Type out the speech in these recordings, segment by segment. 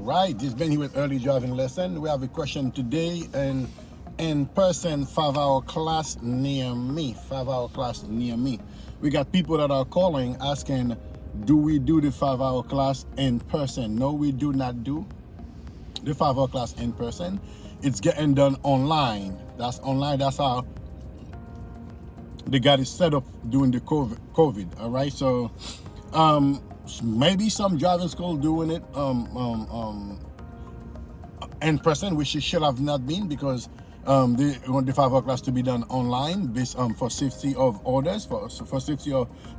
right, this Ben here with early driving lesson. We have a question today, and in person 5-hour class near me. 5-hour class near me. We got people that are calling asking, do we do the 5-hour class in person? No, we do not do the 5-hour class in person. It's getting done online. That's online. That's how they got it set up during the COVID. All right, so maybe some driving school doing it in person, which it should have not been, because they want the 5-hour class to be done online based for safety of orders, for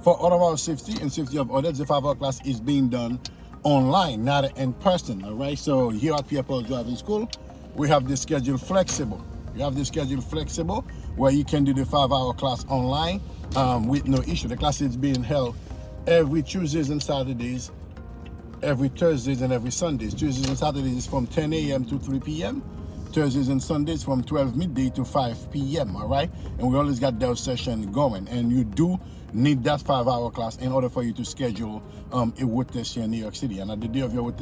all of our safety and safety of orders. The 5-hour class is being done online, not in person. All right, so here at Pierre Driving School, we have the schedule flexible. You have the schedule flexible where you can do the 5-hour class online with no issue. The class is being held every Tuesdays and Saturdays, every Thursdays and every Sundays. Tuesdays and Saturdays is from 10 a.m. to 3 p.m. Thursdays and Sundays from 12 midday to 5 p.m. All right, and we always got those sessions going. And you do need that 5-hour class in order for you to schedule a road test here in New York City. And at the day of your road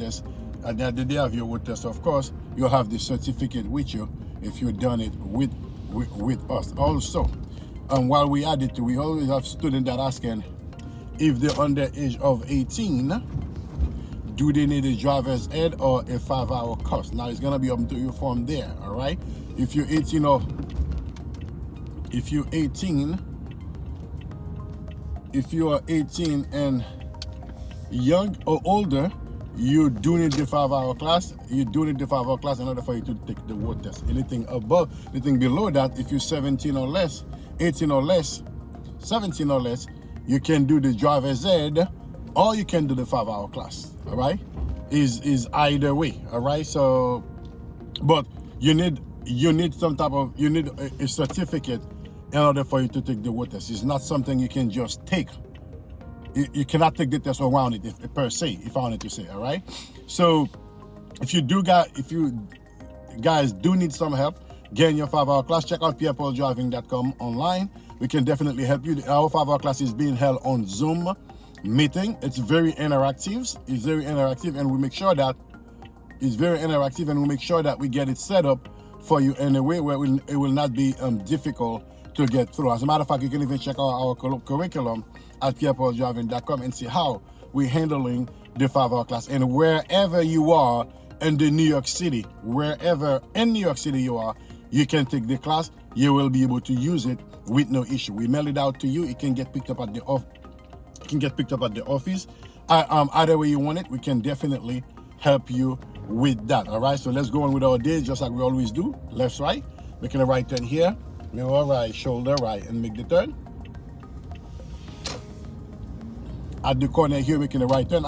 test, of course, you'll have the certificate with you if you've done it with us. Also, while we add it, we always have students that asking if they're under the age of 18, do they need a driver's ed or a 5-hour course? Now it's gonna be up to you from there. All right, if you're 18 and young or older, you do need the 5-hour class. You do need the 5-hour class in order for you to take the road test. Anything below that, if you're 17 or less, 18 or less, 17 or less, you can do the driver's ed, or you can do the 5-hour class. All right, is either way. All right, so but you need some type of a certificate in order for you to take the road test. It's not something you can just take. You cannot take the test around it, per se, if I wanted to say. All right, so if you guys do need some help getting your 5-hour class, check out pierrepauldraiving.com online. We can definitely help you. Our 5-hour class is being held on Zoom meeting. It's very interactive. And we make sure that we get it set up for you in a way where it will not be difficult to get through. As a matter of fact, you can even check out our curriculum at pierrepauldraiving.com and see how we're handling the 5-hour class. And wherever you are in the New York City, wherever in New York City you are, you can take the class. You will be able to use it with no issue. We mail it out to you. It can get picked up at the office. Either way you want it, we can definitely help you with that. All right, so let's go on with our day just like we always do. Left, right, making a right turn here. Mirror right, shoulder right, and make the turn. At the corner here, making a right turn.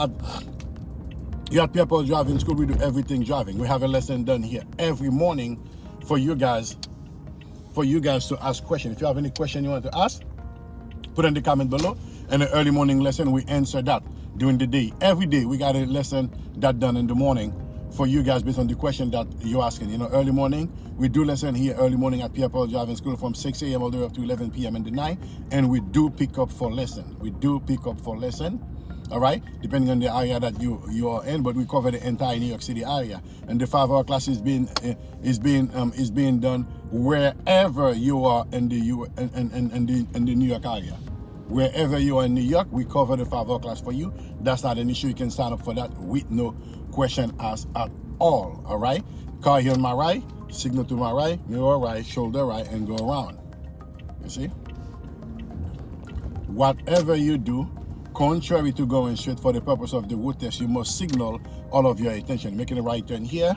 Here at Pierre Driving School, we do everything driving. We have a lesson done here every morning for you guys to ask questions. If you have any question you want to ask, put in the comment below. In the early morning lesson, we answer that during the day. Every day, we got a lesson that done in the morning for you guys based on the question that you're asking. You know, early morning, we do lesson here early morning at Pierre Driving School from 6 a.m. all the way up to 11 p.m. in the night. And we do pick up for lesson. All right, depending on the area that you are in, but we cover the entire New York City area. And the 5-hour class is being done wherever you are in the New York area. Wherever you are in New York, we cover the 5-hour class for you. That's not an issue. You can sign up for that with no question asked at all. All right, car here on my right, signal to my right, mirror right, shoulder right, and go around. You see, whatever you do, contrary to going straight for the purpose of the road test, you must signal all of your attention. Making a right turn here,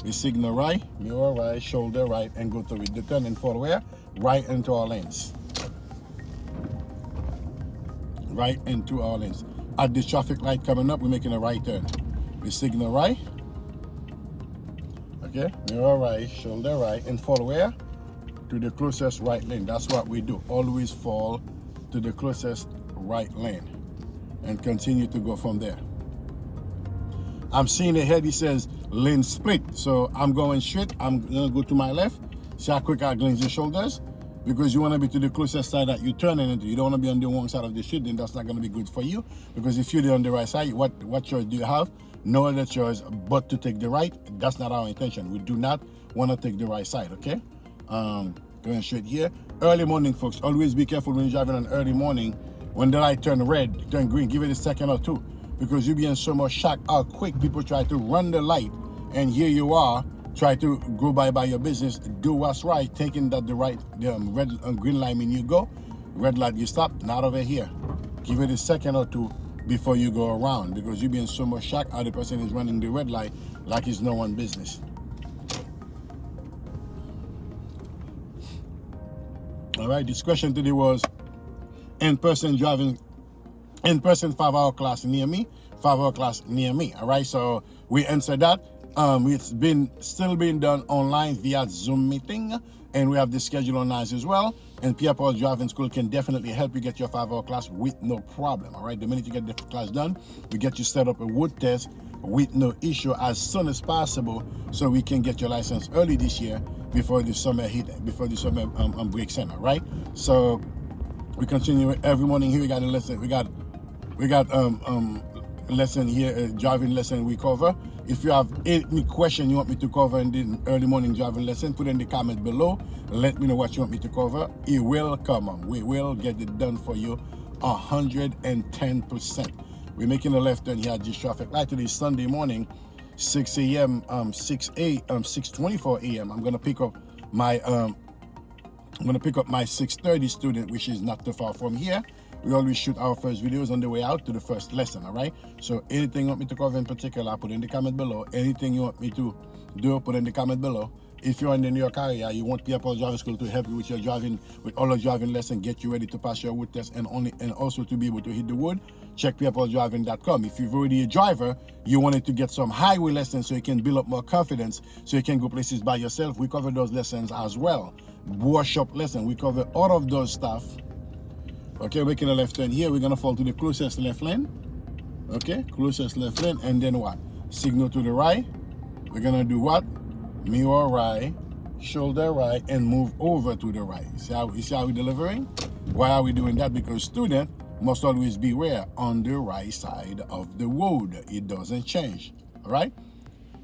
we signal right, mirror right, shoulder right, and go through it. The turn and follow where? Right into our lanes. Right into our lanes. At the traffic light coming up, we're making a right turn. We signal right. Okay, mirror right, shoulder right, and fall where? To the closest right lane. That's what we do. Always fall to the closest right lane and continue to go from there. I'm seeing ahead, he says lane split. So I'm going straight. I'm gonna go to my left. See how quick I glance the shoulders? Because you want to be to the closest side that you're turning into. You don't want to be on the wrong side of the street, then that's not going to be good for you. Because if you're on the right side, what choice do you have? no other choice but to take the right. That's not our intention. We do not want to take the right side, okay? Going straight here. Early morning, folks. Always be careful when you're driving on early morning. When the light turn red, turn green, give it a second or two, because you'll be in so much shock how quick people try to run the light, and here you are, try to go by your business, do what's right, thinking that the red and green light mean you go, red light you stop, not over here. Give it a second or two before you go around, because you'll be in so much shock how the person is running the red light like it's no one business. All right, this question today was in-person driving, in-person 5-hour class near me, 5-hour class near me. All right, so we answered that. It's still being done online via Zoom meeting, and we have the schedule online as well. And Pierre Driving School can definitely help you get your 5-hour class with no problem. All right, the minute you get the class done, we get you set up a wood test with no issue as soon as possible, so we can get your license early this year before the summer breaks in. All right, so we continue every morning here. We got a lesson. We got lesson here, a driving lesson we cover. If you have any question you want me to cover in the early morning driving lesson, put in the comment below. Let me know what you want me to cover. It will come on. We will get it done for you 110%. We're making a left turn here at this traffic light today, Sunday morning, 6 a.m. 6:24 a.m. I'm gonna pick up my 6:30 student, which is not too far from here. We always shoot our first videos on the way out to the first lesson, all right? So anything you want me to cover in particular, put in the comment below. Anything you want me to do, put in the comment below. If you're in the New York area, you want Pierre Driving School to help you with your driving, with all your driving lessons, get you ready to pass your wood test, and also to be able to hit the wood, check pierredriving.com. If you're already a driver, you wanted to get some highway lessons so you can build up more confidence, so you can go places by yourself, we cover those lessons as well. Workshop lesson, we cover all of those stuff. Okay, making a left turn here, we're gonna fall to the closest left lane. Okay, closest left lane, and then what? Signal to the right. We're gonna do what? Mirror right, shoulder right, and move over to the right. You see how we're delivering? Why are we doing that? Because student must always beware on the right side of the road. It doesn't change, all right?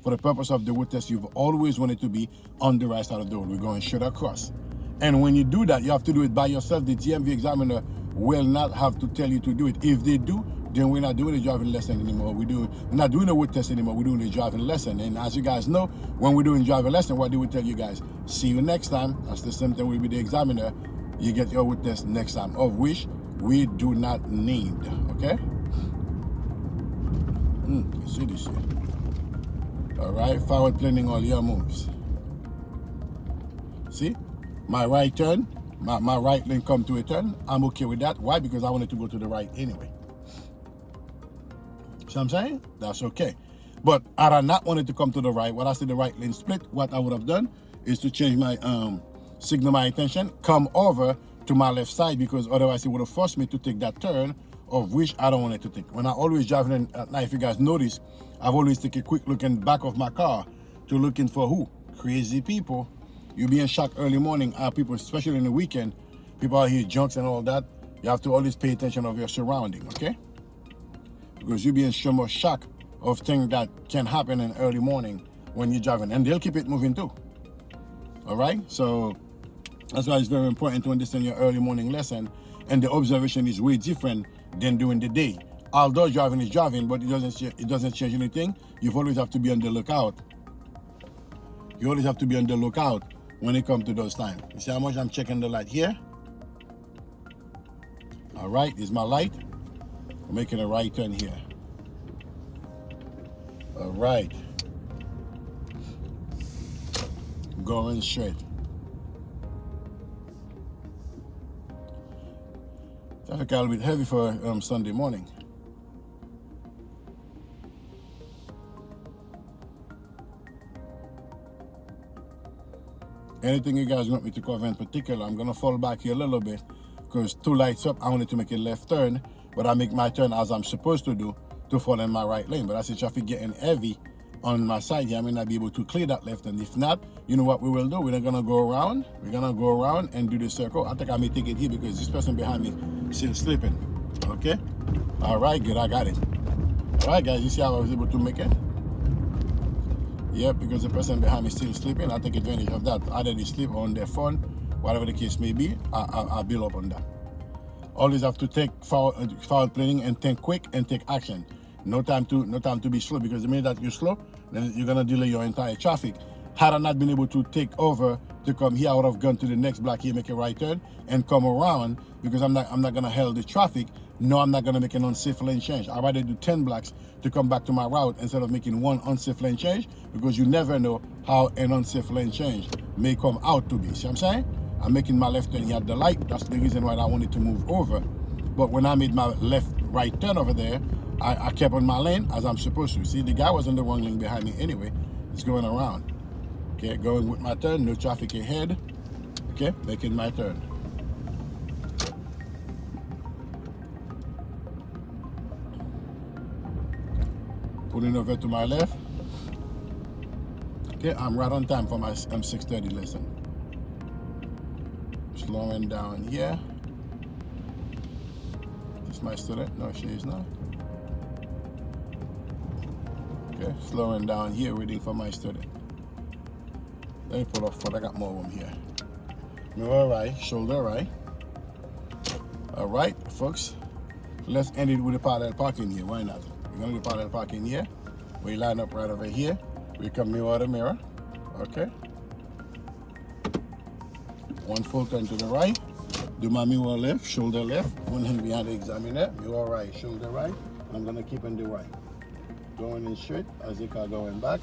For the purpose of the road test, you've always wanted to be on the right side of the road. We're going straight across. And when you do that, you have to do it by yourself. The DMV examiner will not have to tell you to do it. If they do, then we're not doing the driving lesson anymore. We're not doing the road test anymore. We're doing the driving lesson. And as you guys know, when we're doing driving lesson, what do we tell you guys? See you next time. That's the same thing with the examiner. You get your road test next time, of which we do not need, okay? You see this here. All right, forward planning all your moves. See, my right turn, my right lane come to a turn. I'm okay with that. Why? Because I wanted to go to the right anyway. See what I'm saying? That's okay. But had I not wanted to come to the right, when I see the right lane split, what I would have done is to change my signal my attention, come over to my left side, because otherwise it would have forced me to take that turn, of which I don't want it to take. When I always driving at night, if you guys notice, I've always take a quick look in the back of my car to looking for who? Crazy people. You'll be in shock early morning, people, especially in the weekend, people out here junks and all that. You have to always pay attention of your surrounding, okay? Because you'll be in so much shock of things that can happen in early morning when you're driving, and they'll keep it moving too. All right, so that's why it's very important to understand your early morning lesson, and the observation is way different than during the day. Although driving is driving, but it doesn't change anything. You always have to be on the lookout. You always have to be on the lookout when it comes to those times. You see how much I'm checking the light here? All right, this is my light. I'm making a right turn here. All right. Going straight. Traffic a little bit heavy for Sunday morning. Anything you guys want me to cover in particular, I'm gonna fall back here a little bit, because 2 lights up, I wanted to make a left turn, but I make my turn as I'm supposed to do to fall in my right lane. But I see traffic getting heavy on my side here. I may not be able to clear that left, and if not, you know what we will do? We're gonna go around. We're gonna go around and do the circle. I think I may take it here because this person behind me is still sleeping. Okay? All right, good, I got it. Alright guys, you see how I was able to make it? Yeah, because the person behind me is still sleeping, I take advantage of that. Either they sleep on their phone, whatever the case may be, I build up on that. Always have to take forward planning and think quick and take action. No time to be slow, because the minute that you're slow, then you're gonna delay your entire traffic. Had I not been able to take over to come here, I would have gone to the next block here, make a right turn, and come around, because I'm not gonna hold the traffic. No, I'm not gonna make an unsafe lane change. I'd rather do 10 blocks to come back to my route instead of making one unsafe lane change, because you never know how an unsafe lane change may come out to be. See what I'm saying? I'm making my left turn here at the light. That's the reason why I wanted to move over. But when I made my right turn over there, I kept on my lane as I'm supposed to. See, the guy was in the wrong lane behind me anyway. He's going around. Okay, going with my turn, no traffic ahead. Okay, making my turn. Pulling over to my left. Okay, I'm right on time for my 6:30 lesson. Slowing down here. Is my student? No, she is not. Okay, slowing down here, waiting for my student. Let me pull off foot, I got more room here. Mirror right, shoulder right. All right, folks, let's end it with a parallel parking here. Why not? We're gonna do parallel parking here. We line up right over here. We come mirror to mirror. Okay. One full turn to the right. Do my mirror left, shoulder left. One hand behind the examiner. Mirror right, shoulder right. I'm gonna keep in the right. Going in straight as the car going back.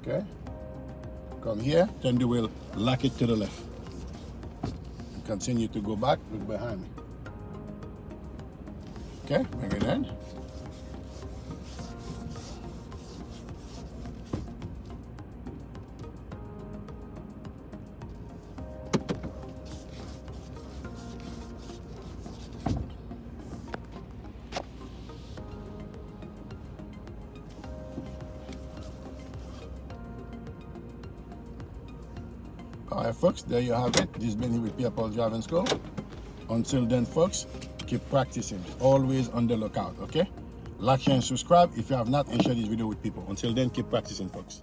Okay. Come here, turn the wheel, lock it to the left. And continue to go back, look behind me. Okay, bring it in. All right, folks, there you have it. This has been here with Pierre Driving School. Until then, folks, keep practicing. Always on the lookout, okay? Like, share, and subscribe if you have not, and share this video with people. Until then, keep practicing, folks.